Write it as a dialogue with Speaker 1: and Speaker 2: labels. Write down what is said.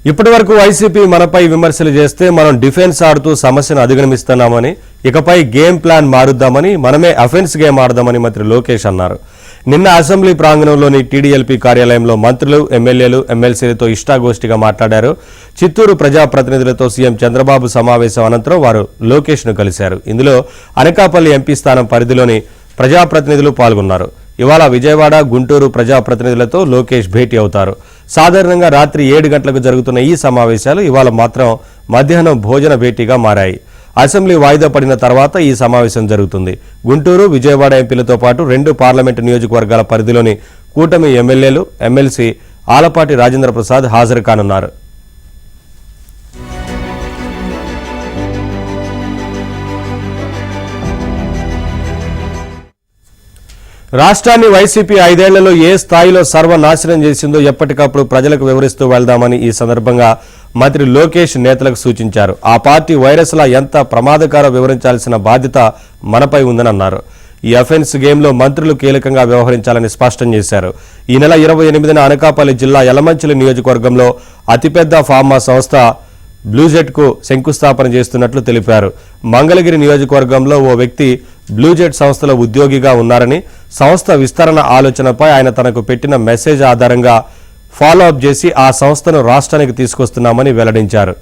Speaker 1: ఇప్పటివరకు వైసీపీ మనపై విమర్శలు చేస్తే మనం డిఫెన్స్ ఆడుతూ సమస్యను అధిగమిస్తున్నామని, ఇకపై గేమ్ ప్లాన్ మారుద్దామని, మనమే అఫెన్స్ గేమ్ ఆడదామని మంత్రి లోకేష్ అన్నారు. నిన్న అసెంబ్లీ ప్రాంగణంలోని టీడీఎల్పీ కార్యాలయంలో మంత్రులు, ఎమ్మెల్యేలు, ఎమ్మెల్సీలతో ఇష్టాగోష్ఠిగా మాట్లాడారు. చిత్తూరు ప్రజాప్రతినిధులతో సీఎం చంద్రబాబు సమావేశం అనంతరం వారు లోకేష్ను కలిశారు. ఇందులో అనకాపల్లి ఎంపీ స్థానం పరిధిలోని ప్రజాప్రతినిధులు పాల్గొన్నారు. ఇవాళ విజయవాడ, గుంటూరు ప్రజాప్రతినిధులతో లోకేష్ భేటీ అవుతారు. సాధారణంగా రాత్రి 7 గంటలకు జరుగుతున్న ఈ సమావేశాలు ఇవాళ మాత్రం మధ్యాహ్నం భోజన భేటీగా మారాయి. అసెంబ్లీ వాయిదా పడిన తర్వాత ఈ సమావేశం జరుగుతుంది. గుంటూరు, విజయవాడ ఎంపీలతో పాటు 2 పార్లమెంటు నియోజకవర్గాల పరిధిలోని కూటమి ఎమ్మెల్యేలు, ఎమ్మెల్సీ ఆలపాటి రాజేంద్ర ప్రసాద్ హాజరు కానున్నారు. రాష్ట్రాన్ని వైసీపీ 5 ఏళ్లలో ఏ స్థాయిలో సర్వనాశనం చేసిందో ఎప్పటికప్పుడు ప్రజలకు వివరిస్తూ వెళ్దామని ఈ సందర్భంగా మంత్రి లోకేష్ నేతలకు సూచించారు. ఆ పార్టీ వైరస్లా ఎంత ప్రమాదకారో వివరించాల్సిన బాధ్యత మనపై ఉందని అన్నారు. ఈ అఫెన్స్ గేమ్లో మంత్రులు కీలకంగా వ్యవహరించాలని స్పష్టం చేశారు. ఈ నెల 28న అనకాపల్లి జిల్లా యలమంచిలి నియోజకవర్గంలో అతిపెద్ద ఫార్మా సంస్థ బ్లూజెట్కు శంకుస్థాపన చేస్తున్నట్లు తెలిపారు. మంగళగిరి నియోజకవర్గంలో ఓ వ్యక్తి బ్లూజెట్ సంస్థలో ఉద్యోగిగా ఉన్నారని, సంస్థ విస్తరణ ఆలోచనపై ఆయన తనకు పెట్టిన మెసేజ్ ఆధారంగా ఫాలో అప్ చేసి ఆ సంస్థను రాష్ట్రానికి తీసుకొస్తున్నామని వెల్లడించారు.